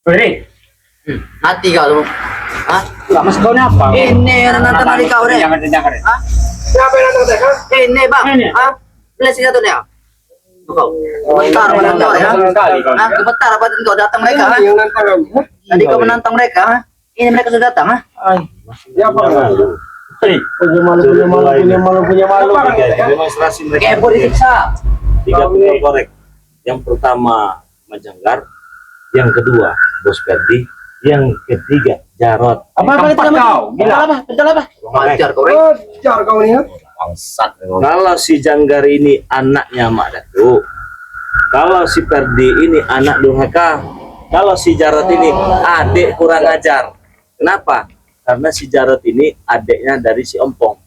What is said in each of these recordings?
Beri. Mati kau lu. Hah? Enggak masuk kau ni apa? Ini yang nonton hari kau deh. Jangan jangan. Hah? Siapa yang nonton saya? Ini bang. Ini. Hah? Belas satu nih. Kau. Gemetar menantang ya. Hah? Gemetar apa kau datang mereka? Hah? Yang nonton. Tadi kau menantang mereka? Hah? Ini mereka sudah datang? Hah? Siapa? Beri. Punya malu. Demonstrasi mereka Kepo disiksa. 3 pukul korek. Yang pertama Majanggar, yang kedua Bos Ferdi, yang ketiga Jarot. Apa kau? Gila. Betul apa? Wajar kau. Jar kau ini. Bangsat. Kalau si Janggar ini anaknya Mak Datuk, kalau si Ferdi ini anak durhaka, kalau si Jarot ini adik kurang ajar. Kenapa? Karena si Jarot ini adiknya dari si Ompong.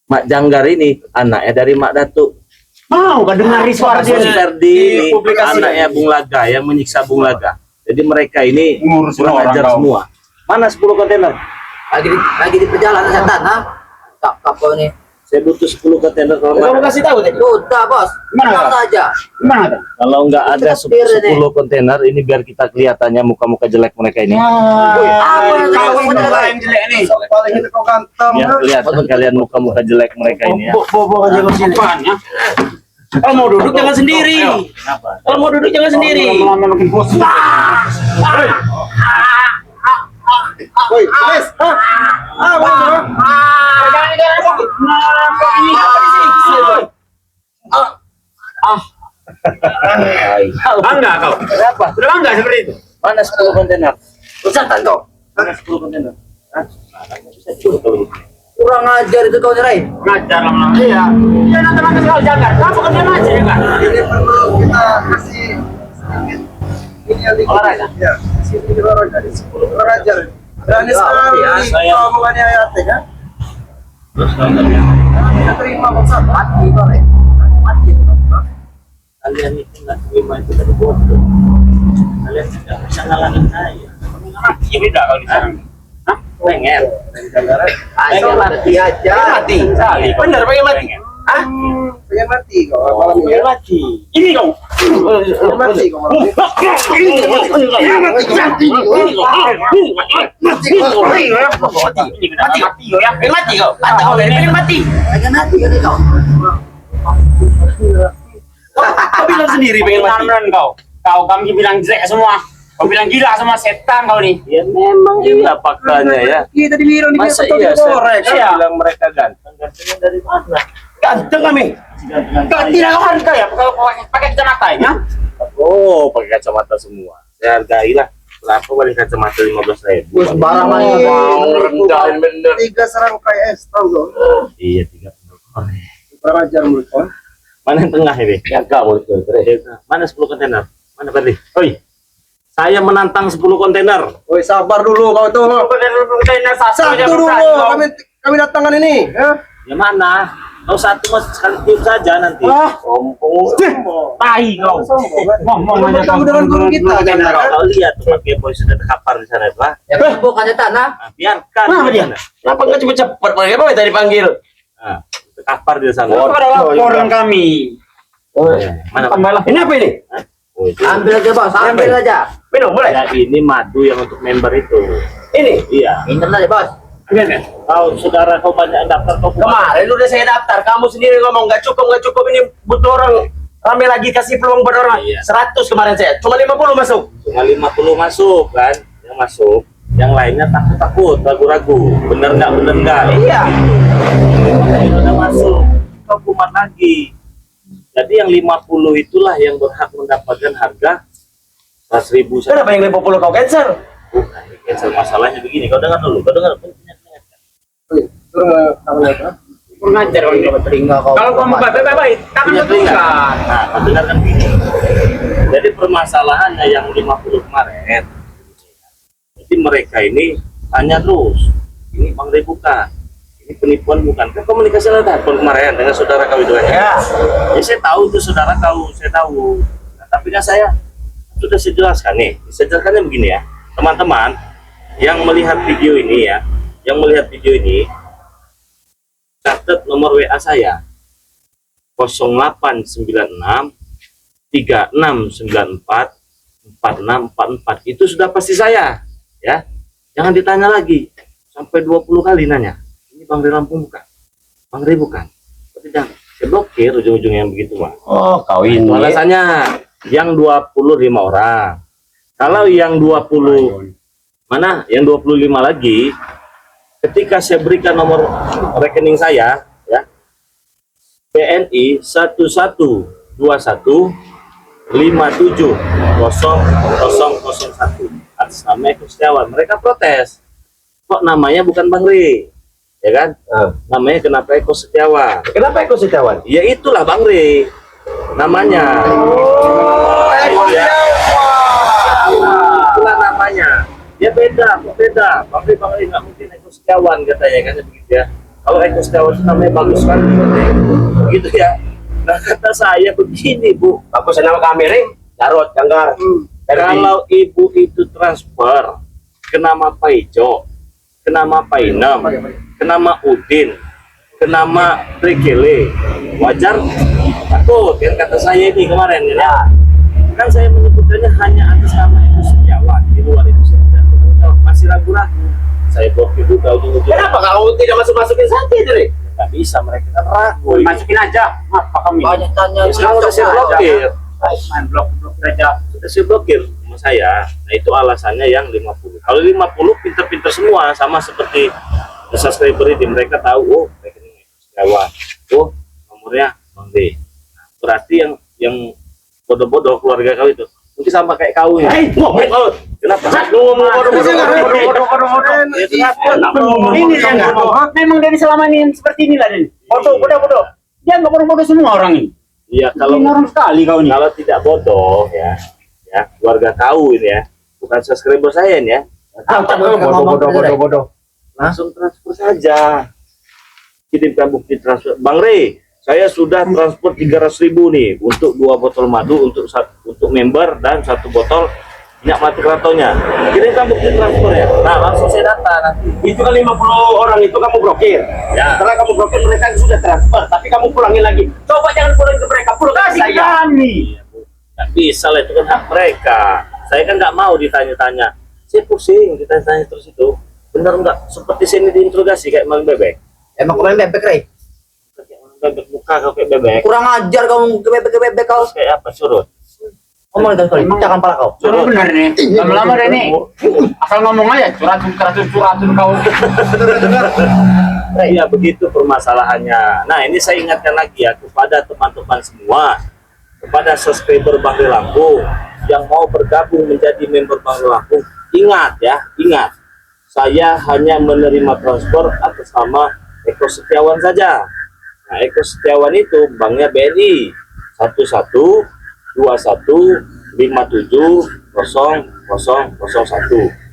Mak Janggar ini anaknya dari Mak Datuk. Mau kau dengar suara dia Bos nih? Ferdi Di ini publikasi. anaknya Bung Laga yang menyiksa Bung Laga. Jadi mereka ini Ngurusin kurang orang ajar kau. semua. Mana 10 kontainer? Lagi di perjalanan setan, ha? Kap kau ini. Saya butuh 10 kontainer kalau Kau nggak- kasih tahu tadi. Sudah bos. Mana, Tenang Kak? saja. Gimana tuh? Kalau nggak ada Terakhir ini. 10 kontainer ini biar kita kelihatannya muka-muka jelek mereka ini. Apa yang Kau kau muka jelek? yang jelek nih. Paling itu kau ganteng. Ya kelihatan kalian muka-muka jelek mereka ini ya. Bobo aja kau sini. Apaan ya? Kalau mau duduk jangan sendiri. Kenapa? Kalau mau duduk jangan sendiri. Lama-lama makin bos. Woi, Des. Woi, Bangga kau. Kenapa? Sudah bangga seperti itu. Mana 10 kontainer? Setan kau. Mana 10 kontainer? Hah? Kurang ajar itu kau nyerahin. Ngajar lama-lama. Iya. Dia nanti sekali jangan. Kamu kan dia ngajar ya kan? ini perlu kita kasih sedikit ini yang dikit. Olahraga? Ya, sedikit olahraga di 10 orang ajar. Dan ini sekarang Ya, ini saya- omongannya ayatnya kan? Terus kontainer. Jangan kita terima maksud. Mati kau deh. Mati. Kalian itu nggak terima itu dari bodoh. Kalian tidak bisa ngalangin saya. Iya beda kalau di sana. Hah? Pengen. Ayo mati aja. Mati. Benar pengen mati. Hah? Pengen mati kau. Malam ini. Pengen mati. Ini kau. Pengen mati kau malam ini. Mati kau. Pengen mati. Pengen mati kali kau. Kau bilang sendiri pengen mati. Kau. Kami bilang jelek semua. Kau bilang gila semua setan kau nih. Ya memang iya faktanya ya. Kita dibilang Masa betul iya korek. saya Iya. bilang mereka ganteng? Gantengnya dari mana? Ganteng kami. Kau tidak kau harga ya kalau pakai kacamata ya? Oh, pakai kacamata semua. Saya hargailah. Berapa balik kacamata 15.000? Bos barang Mau aja. rendah bener. 3 serangkai es tahu kau. Iya, 3 Kurang ajar menurut kau. Mana yang tengah ini? Yang kamu itu. Mana 10 kontainer? Mana Ferdi? Oi. Saya menantang 10 kontainer. Woi, sabar dulu kau tuh. Kontainer Satu dulu. Kami datangan ini. Ya. Ya mana? Kau satu mas sekali tiup saja nanti. Sombong. Tai kau. Ngomong aja Kamu dengan guru kita kan. Kau lihat tuh pakai boy sudah terkapar di sana, Pak. Ya bukan tanah. Nah, biarkan. Kenapa di dia? sana. Kenapa nggak cepet-cepet? Kenapa tadi panggil? Nah, terkapar di sana. Kenapa ada laporan kami? Mana? Tambahlah. Ini apa ini? Oh, itu. Ambil aja bos. Ambil aja. Minum boleh? Ya, ini madu yang untuk member itu. Ini. Iya. Internet aja bos. Ini. Kau saudara kau banyak daftar kau buat. Kemarin udah saya daftar, kamu sendiri ngomong nggak cukup ini butuh orang rame lagi kasih peluang buat orang. Iya. 100 kemarin saya, cuma 50 masuk. Cuma 50 masuk kan, yang masuk. Yang lainnya takut-takut, ragu-ragu. Bener nggak? Iya. Yang udah masuk, kau kumat lagi. Jadi yang 50 itulah yang berhak mendapatkan harga 100.000 saja. Kenapa yang 50 kau cancel? Bukan, cancel masalahnya begini. Kau dengar dulu, kau dengar. Woi, turun tangan itu. Kurang ajar kau ini. Telinga kau. Kalau kamu baik-baik, tangan Punya kau telinga. bukan. Nah, kau dengarkan begini. Jadi permasalahannya yang 50 kemarin. Jadi mereka ini tanya terus. Ini Bang Rey bukan. Ini penipuan bukan. Kan komunikasi lewat telepon kemarin dengan saudara kau itu aja. Ya. Ya saya tahu itu saudara kau, saya tahu. Nah, tapi kan saya sudah saya jelaskan nih. Saya jelaskannya begini ya, teman-teman yang melihat video ini ya, yang melihat video ini, catat nomor WA saya 0896 3694 4644 itu sudah pasti saya, ya. Jangan ditanya lagi sampai 20 kali nanya. Ini Bang Ri Lampung bukan? Bang Ri bukan? Tapi jangan, saya blokir ujung-ujungnya yang begitu, Bang. Oh, kau ini. Itu alasannya. Yang 25 orang. Kalau yang 20 mana? Yang 25 lagi, ketika saya berikan nomor rekening saya, ya, BNI 1157570001 atas nama Eko Setiawan. Mereka protes, kok namanya bukan Bang Ri, ya kan? Namanya kenapa Eko Setiawan? Kenapa Eko Setiawan? Ya itulah Bang Ri namanya. Itulah namanya. Ya beda, kok beda. Bang Ri nggak mungkin Eko Setiawan katanya, kan begitu ya. Kalau Eko Setiawan itu namanya bagus kan, begitu ya. Nah kata saya begini, Bu. Bagus nama kami Ring, Jarot, Janggar. Kalau ibu itu transfer ke nama Pak Ijo, ke nama Pak Inem, ke nama Udin, ke nama Trikele, wajar? Takut kan kata saya ini kemarin ya. Kan saya menyebutkannya hanya atas nama Eko Setiawan. Di luar itu saya tidak tahu. Masih ragu-ragu. Saya blokir juga ujung-ujung. Kenapa kalau tidak masuk-masukin saja itu, Ring? Nggak bisa, mereka kan ragu. Masukin aja. Apa kami? Banyak tanya. Sekarang udah saya blokir. Main blok aja. Sudah saya blokir sama saya. Nah itu alasannya yang 50. Kalau 50 pinter-pinter semua, sama seperti subscriber ini, mereka tahu, oh rekening Setiawan, oh nomornya Bang Ri. Nah, berarti yang bodoh-bodoh keluarga kau itu mungkin sama kayak kau ya. Kau kenapa? Ngomong bodoh-bodoh. Ini dia nggak. Memang dari selama ini seperti inilah dia. Bodoh. Dia nggak bodoh-bodoh semua orang ini. Iya, kalau orang sekali kau ini. kalau tidak bodoh ya keluarga kau ini ya, bukan subscriber saya ini ya. Bodoh. Langsung transfer saja. Kirimkan bukti transfer. Bang Ri, saya sudah transfer 300.000 nih untuk 2 botol madu untuk member dan 1 botol minyak mati keratonya. Kirimkan bukti transfer ya. Nah, langsung saya data nanti. Itu kan 50 orang itu kamu blokir. Ya. Setelah kamu blokir mereka sudah transfer, tapi kamu pulangin lagi. Coba jangan pulangin ke mereka, pulangin ke Kasih saya. kami. Nggak bisa lah, itu kan hak mereka. Saya kan nggak mau ditanya-tanya. Saya pusing ditanya-tanya terus itu. Benar nggak? Seperti sini diinterogasi kayak maling bebek. Emang kau main bebek, Ray? Kayak maling bebek, muka kau kayak bebek. Kurang ajar kau ke bebek kau. Terus kayak apa? Surut. Ngomong dengan kali, pecahkan pala kau. Sudah benar nih. Lama-lama deh nih. Asal ngomong aja. Curhatun kau. Iya, begitu permasalahannya. Nah, ini saya ingatkan lagi ya kepada teman-teman semua, kepada subscriber Bang Ri Lampung yang mau bergabung menjadi member Bang Ri Lampung. Ingat ya, ingat. Saya hanya menerima transfer atas nama Eko Setiawan saja. Nah, Eko Setiawan itu banknya BNI 1121570001.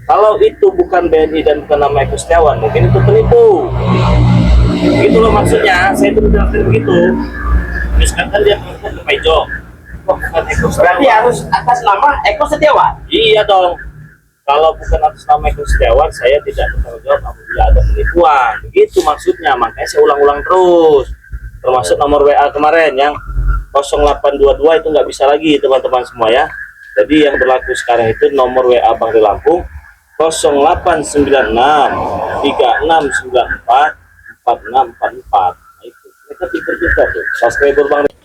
Kalau itu bukan BNI dan bukan nama Eko Setiawan, mungkin itu penipu. Gitu loh maksudnya, saya itu menjelaskan begitu. Misalkan dia transfer ke Pak Ijo, bukan Eko Setiawan. Berarti harus atas nama Eko Setiawan. Iya dong. Kalau bukan atas nama Eko Setiawan, saya tidak bertanggung jawab apabila ada penipuan. Begitu maksudnya, makanya saya ulang-ulang terus. Termasuk nomor WA kemarin yang 0822 itu nggak bisa lagi teman-teman semua ya. Jadi yang berlaku sekarang itu nomor WA Bang Ri Lampung 0896 3694 4644. Nah, itu mereka pintar juga tuh. Subscriber Bang Ri.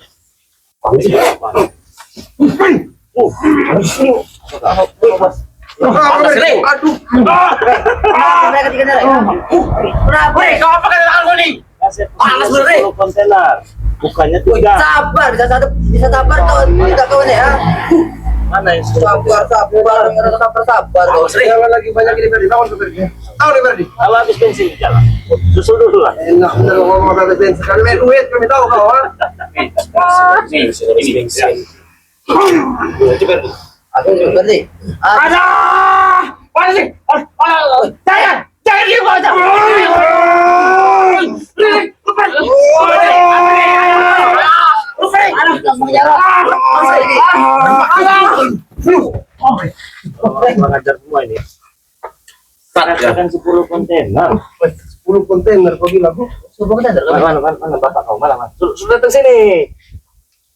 Aduh. Mereka tiga Ray. Kenapa? Ring, kau apa kata aku nih? Panas kontainer. Bukannya tiga. Sabar, bisa sabar kau. Tidak kau nih ya. Mana yang Sabar kau. Jangan lagi banyak ini Ferdi. Tahu Ferdi? Tahu nih Ferdi? kalau habis bensin di jalan, susul dulu lah. Enak bener ngomong habis bensin. Kali main duit kami tahu kau ha. Aku juga nih. Ada. Mana sih? Jangan dia kau jangan. Mengajar semua ini. Kan 10 kontainer. 10 kontainer kau bilang. Mana bapak kau malah. Sudah datang sini.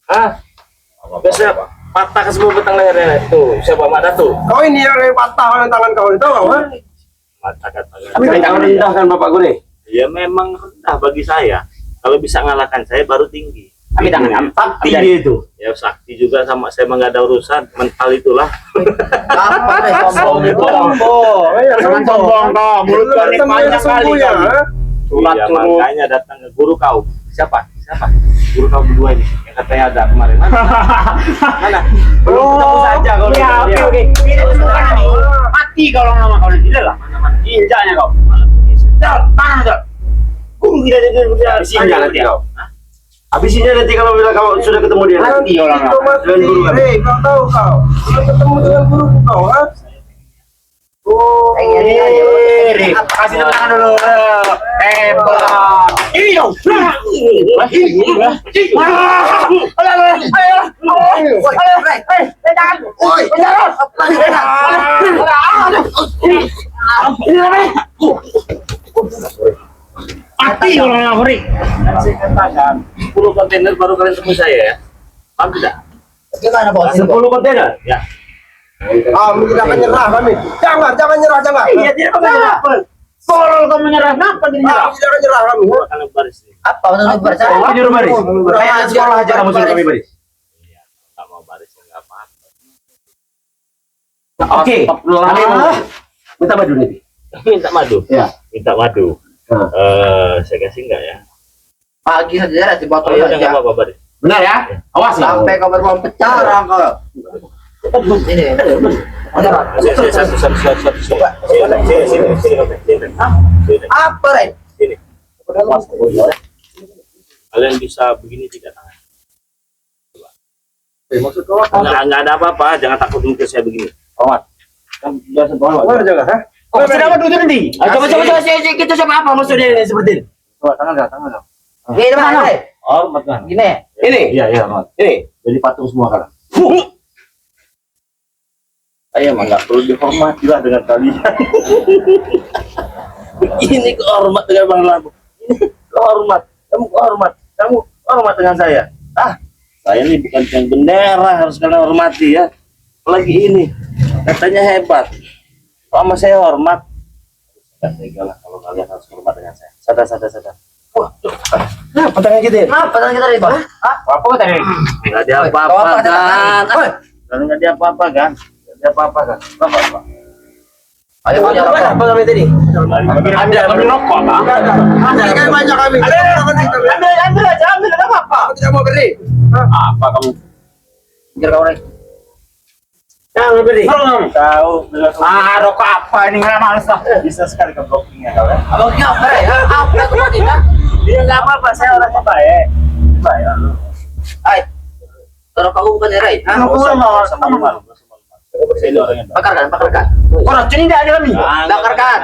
Ah, biasa patah ke semua batang lehernya tuh. Siapa Mak Datuk? Kau ini yang patah tangan kau itu kau kan? Patah kata. Tapi jangan rendah kan Bapak gue nih. Ya memang rendah bagi saya. Kalau bisa ngalahkan saya baru tinggi. Tapi jangan sakti dia itu. Ya sakti juga sama saya mah nggak ada urusan. Mental itulah. Apa nih sombong? Jangan sombong kau, mulut kau ini panjang kali ya. kau. Surat Iya, suruh. makanya datang ke guru kau. Siapa? Guru kau berdua ini yang katanya ada kemarin. Mana? Belum ketemu saja kalau Ya, oke. Ini bukan ini. Mati kalau nama kau nanti lah. Injaknya kau. Dal, mana dal? Guru tidak ada Habisinnya nanti kau. Habisinya nanti kalau bilang kamu sudah ketemu dia. Mati orang Kau nama. masih kau tahu kau. Sudah ketemu dengan guru kau kan? Oh, Kasih tepuk tangan dulu. Hebat. Ini dong. Mati orang nama Saya katakan 10 kontainer baru kalian temui saya ya. Paham tidak? Gimana bos? 10 kontainer. Ya. jangan nyerah kami. Jangan nyerah, jangan. Iya, dia apa? Kalau kamu menyerah, kenapa dia menyerah? Jangan nyerah kami. Akan baris nih. Apa menurut bercanda? Apa nyuruh baris? Kayak sekolah aja kamu suruh kami baris. Iya, nggak mau baris ya nggak apa-apa. Oke. Kami mau minta madu nih. Minta madu. Ya. Minta madu. Nah. Saya kasih enggak ya? Pagi saja di Oh botol iya, nggak aja. apa-apa baris. Benar ya? Awas ya. Sampai kau berbau pecah kau. Ini. Satu. Sini. Apa Ren? Sini. Kalian bisa begini tidak tangan? Maksud kau Nggak ada apa-apa, jangan takut mungkin saya begini. Hormat. Kan biasa bawa. Mana jaga, ha? Oh, sudah dulu nanti. Coba kita siapa apa maksudnya ini seperti ini? Coba tangan dah. Ini mana? Hormat kan. Gini. Ini. Iya, hormat. Ini. Jadi patung semua kan. Saya mah nggak perlu dihormati lah dengan kalian. Ini kehormat dengan Bang Lampu. Ini kehormat. Kamu kehormat. Kamu kehormat dengan saya. Saya ini bukan yang bendera, harus kalian hormati ya. Apalagi ini, katanya hebat. Sama saya hormat. Gak tega lah kalau kalian harus hormat dengan saya. Sadar. Apa tangan kita? Kenapa tangan kita nih, Bang? Hah? Apa tadi? Nggak ada apa-apa kan? Nggak ada apa-apa kan? Nggak ada apa-apa kan? Apa-apa. Ayo punya rokok. Apa namanya tadi? Ada kami rokok, Bang. Ini kan banyak kami. Ambil aja, ambil ada apa? Aku tidak mau beri. Apa kamu? Pikir kau Ren. Jangan beri. Tahu, Rokok apa ini? Nggak males lah. bisa sekali ke blockingnya kau ya. Abang ini apa Ren? Apa yang kau tidak? Iya nggak apa-apa, saya orangnya baik. Baik. Hai. Rokok aku bukan Ren. Hah? Sama malu. Saya ini orangnya baik. Bakarkan. Orang sini tidak ada kami. Bakarkan.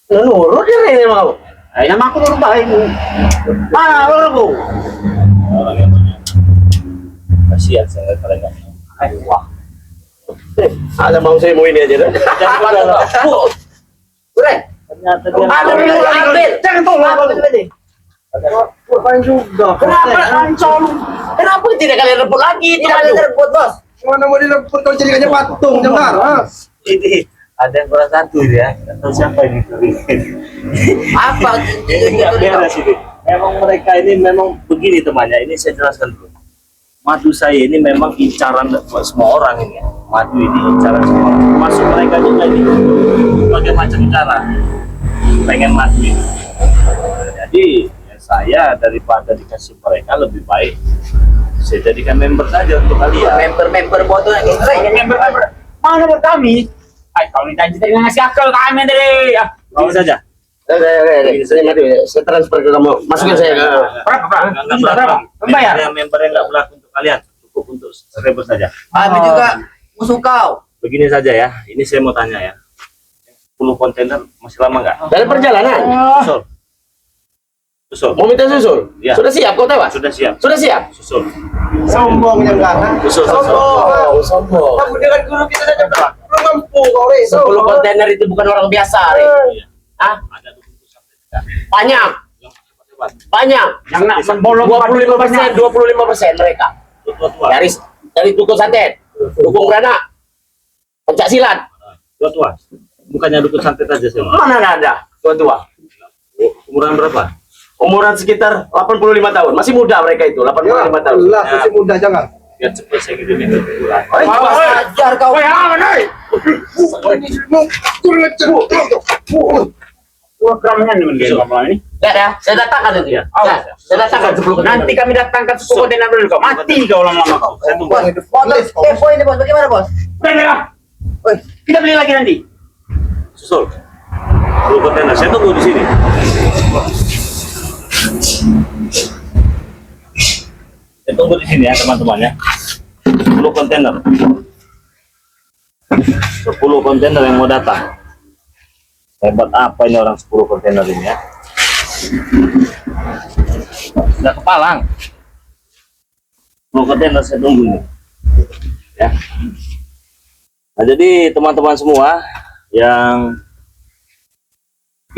Nurut dia ini mau. Nama aku baru baik. Mana orangku? Orangnya banyak. Kasihan saya kalian nggak. Wah. Ada mau saya mau ini aja dah. Ren. Ternyata dia Ambil. Jangan tolong. Ngapain juga? Kenapa ancol? Kenapa tidak kalian rebut lagi? Tidak ada terbut, Bos. Mana mau dileput kau jadikannya patung, jangan. Ha? ini ada yang kurang satu ya. Atau siapa ini? Apa? Ini nggak beres ini. Memang mereka ini memang begini temannya. Ini saya jelaskan dulu. Madu saya ini memang incaran semua orang ini. Madu ini incaran semua orang. Masuk mereka juga ini. Berbagai macam cara pengen madu ini. Jadi ya saya daripada dikasih mereka lebih baik saya jadikan member saja untuk kalian. Member botol yang Ren. Member. Mana member kami? Kalau dijanji tadi ngasih akal kami tadi. Begini saja. Saya mati. Saya transfer ke kamu. Masukin saya ke. Berapa? Membayar. Yang member yang nggak berlaku untuk kalian, cukup untuk subscriber saja. Habis juga musuh kau. Begini saja ya, ini saya mau tanya ya. 10 kontainer masih lama nggak? Dari perjalanan. Susul. Mau minta susul? Ya. Sudah siap kau tahu? Sudah siap. Sudah siap? Susul. Sombong jangan. Susul. Sombong. Kamu dengan guru kita saja belum mampu kau, Re. 10 kontainer itu bukan orang biasa, Re. Ah, Ada 20 sampai 30. banyak. Yang hebat. Banyak. Yang nak membolong 25% mereka. Tua-tua. Dari dukun santet, dukun beranak, pencak silat. Tua-tua. Bukannya dukun santet aja sih. Mana ada tua-tua? Umuran berapa? Umuran sekitar 85 tahun. Masih muda mereka itu, 85 tahun. Allah, masih muda jangan. Biar cepat saya gitu nih. Ajar kau. Programnya nih mending ini. Lihat ya, saya datangkan itu ya. Saya datangkan sebelum Nanti kami datangkan suku kontainer dulu kau. Mati kau lama-lama. Saya tunggu. Bos, tempo ini bos, bagaimana bos? Udah lah. Woi, Kita beli lagi nanti. Susul. 10 kontainer. Saya tunggu di sini. Saya tunggu di sini ya teman-teman ya. 10 kontainer. 10 kontainer yang mau datang. Hebat apa ini orang 10 kontainer ini ya. Sudah kepalang. 10 kontainer saya tunggu ini. Ya. Nah, jadi teman-teman semua yang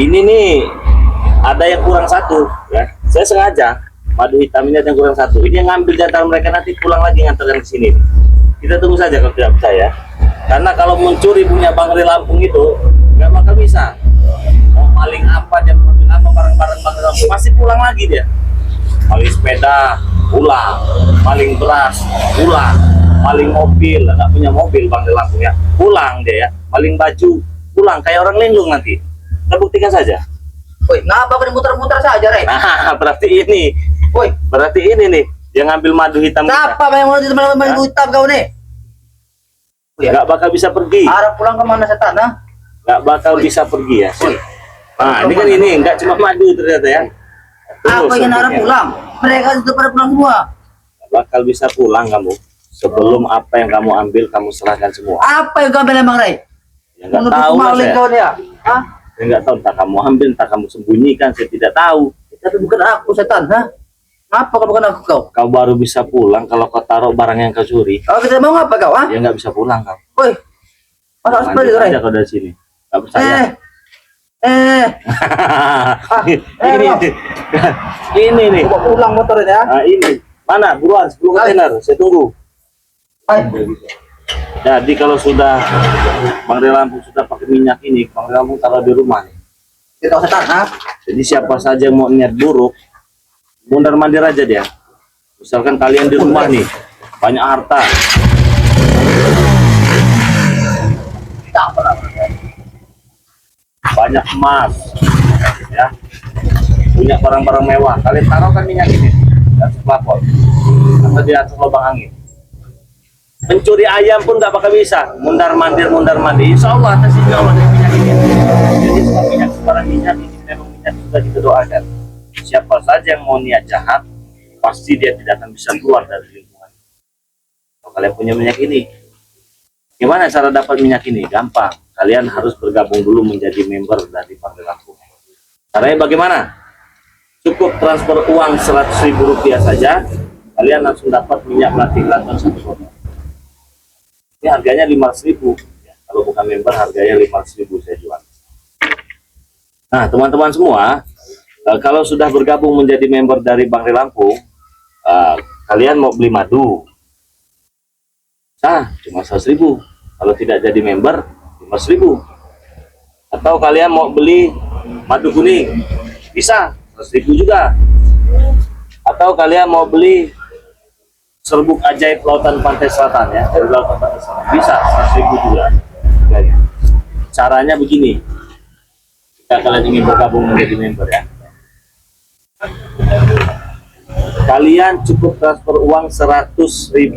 ini nih ada yang kurang satu ya. Saya sengaja madu hitam ini ada yang kurang satu. Ini yang ngambil di antara mereka nanti pulang lagi ngantarkan ke sini. Kita tunggu saja kalau tidak percaya. Karena kalau mencuri punya Bang Ri Lampung itu nggak bakal bisa. Mau maling apa dia mengambil apa barang-barang Bang Ri Lampung pasti pulang lagi dia. Maling sepeda pulang, maling beras pulang, maling mobil nggak punya mobil Bang Ri Lampung ya pulang dia ya. Maling baju pulang kayak orang linglung nanti. Kita buktikan saja. woi, ngapa kau muter-muter saja, Rey? Nah, berarti ini. Woi, Berarti ini nih yang ngambil madu hitam kita. siapa yang mau di teman-teman hitam kau nih? Nggak bakal bisa pergi. Arah pulang ke mana setan, ha? Nggak bakal bisa pergi ya. Nah, ini kan ini nggak cuma madu ternyata ya. Apa ingin arah pulang? Mereka sudah pada pulang semua. Nggak bakal bisa pulang kamu. Sebelum apa yang kamu ambil kamu serahkan semua. Apa yang kau ambil emang, Rey? Ya nggak Menurut tahu lah maling saya. kau dia. Hah? Saya nggak tahu entah kamu ambil entah kamu sembunyikan saya tidak tahu. Tapi bukan aku setan, ha? Ngapa kau bukan aku kau? Kau baru bisa pulang kalau kau taruh barang yang kau curi. Kalau kita mau ngapa kau, ha? Ya nggak bisa pulang kau. Woi, masa seperti itu, Rey? Aja kau dari sini. Nggak percaya. Ini nih. Coba pulang motor ini, ya. Nah, ini mana buruan 10 kontainer saya tunggu. Hai. Jadi kalau sudah Bang Ri Lampung sudah pakai minyak ini Bang Ri Lampung taruh di rumah nih. Kita kau setan, ha? Jadi siapa saja yang mau niat buruk mundar mandir aja dia. Misalkan kalian di rumah nih banyak harta Tak pernah. banyak emas ya punya barang-barang mewah kalian taruhkan minyak ini di atas plafon atau di atas lubang angin. Mencuri ayam pun nggak bakal bisa mundar mandir insya Allah atas izin Allah dari minyak ini. Jadi semua minyak sebarang minyak ini memang minyak sudah kita doakan. Siapa saja yang mau niat jahat pasti dia tidak akan bisa keluar dari lingkungan. Kalau kalian punya minyak ini, gimana cara dapat minyak ini? Gampang, kalian harus bergabung dulu menjadi member dari Bang Ri Lampung. Caranya bagaimana? Cukup transfer uang Rp100.000 saja, kalian langsung dapat minyak melati kelaton 1 botol. Ini harganya 500.000. Ya, kalau bukan member harganya 500.000 saya jual. Nah, teman-teman semua, kalau sudah bergabung menjadi member dari Bang Ri Lampung, kalian mau beli madu, cuma 100.000. Kalau tidak jadi member, 15.000. Atau kalian mau beli madu kuning, bisa 100.000 juga. Atau kalian mau beli serbuk ajaib lautan pantai selatan ya, dari lautan pantai selatan, bisa 100.000 juga. Caranya begini, jika kalian ingin bergabung menjadi member ya, kalian cukup transfer uang Rp100.000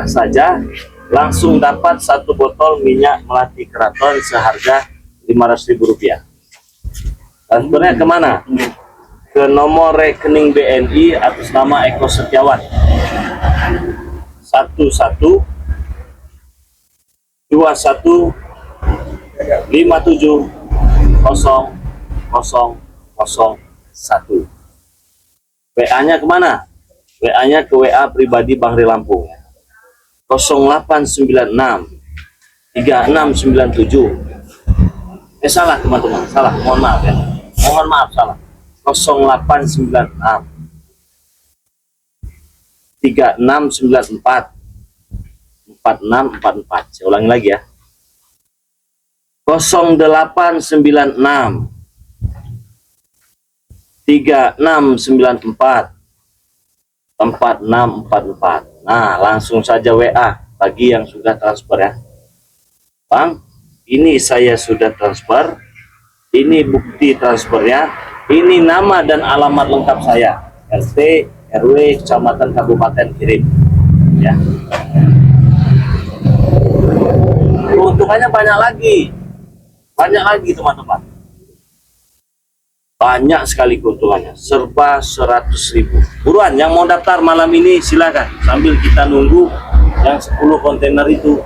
saja, langsung dapat 1 botol minyak melati keraton seharga Rp500.000. Transfernya kemana? Ke nomor rekening BNI atas nama Eko Setiawan 1121570001. WA-nya kemana? WA-nya ke WA pribadi Bang Ri Lampung 0896 3697. Salah teman-teman, salah, mohon maaf ya, salah. 0896 3694 4644. Saya ulangi lagi ya. 0896 3694 4644. Nah, langsung saja WA bagi yang sudah transfer ya. Bang, ini saya sudah transfer. Ini bukti transfernya. Ini nama dan alamat lengkap saya. RT, RW, kecamatan, kabupaten, kirim. Ya. Keuntungannya banyak lagi teman-teman, banyak sekali keuntungannya, serba 100.000. Buruan yang mau daftar malam ini silakan, sambil kita nunggu yang 10 kontainer itu.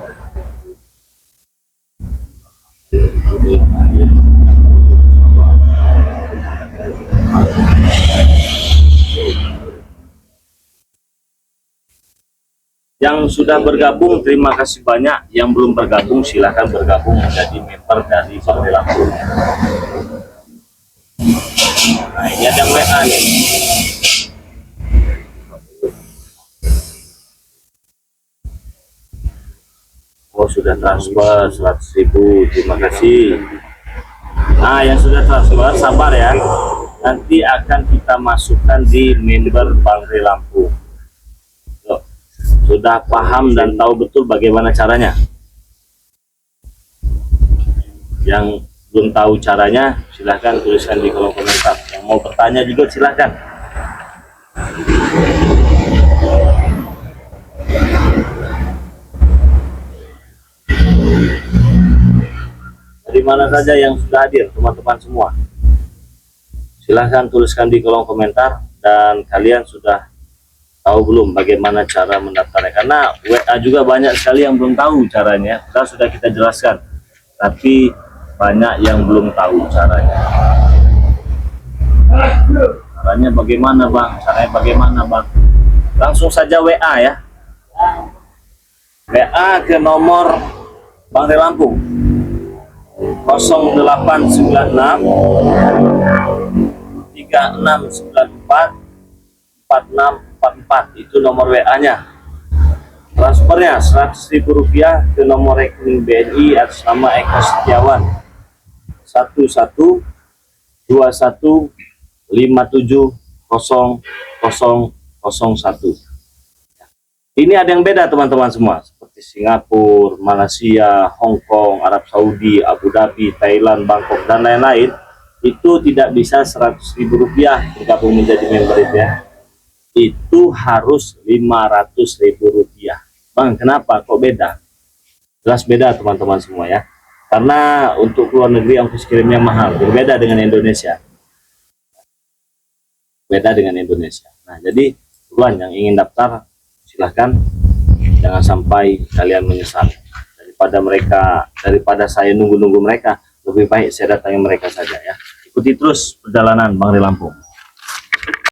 Yang sudah bergabung terima kasih banyak, yang belum bergabung silahkan bergabung menjadi member dari Bang Lampung. Nah, ini ada WA nih. Oh, sudah transfer 100.000, terima kasih. Nah, yang sudah transfer sabar ya, nanti akan kita masukkan di member Bang Lampung. Sudah paham dan tahu betul bagaimana caranya? Yang belum tahu caranya silahkan tuliskan di kolom komentar. Yang mau bertanya juga silahkan. Dari mana saja yang sudah hadir teman-teman semua, silahkan tuliskan di kolom komentar. Dan kalian sudah tahu belum bagaimana cara mendaftarnya? Karena WA juga banyak sekali yang belum tahu caranya. Sudah kita jelaskan, tapi banyak yang belum tahu caranya. Caranya bagaimana bang? Caranya bagaimana bang? Langsung saja WA ya. WA ke nomor Bang Lampung 0896 3694 4644. Itu nomor WA-nya. Transfernya Rp100.000 ke nomor rekening BNI atas nama Eko Setiawan 1121570001. Ini ada yang beda teman-teman semua, seperti Singapura, Malaysia, Hong Kong, Arab Saudi, Abu Dhabi, Thailand, Bangkok dan lain-lain. Itu tidak bisa Rp100.000 bergabung menjadi member itu ya. Itu harus Rp500.000. Bang, kenapa kok beda? Jelas beda teman-teman semua ya, karena untuk luar negeri ongkos kirimnya mahal, berbeda dengan Indonesia, nah jadi tuan yang ingin daftar silahkan, jangan sampai kalian menyesal. Daripada saya nunggu-nunggu mereka, lebih baik saya datangi mereka saja ya. Ikuti terus perjalanan Bang Lampung.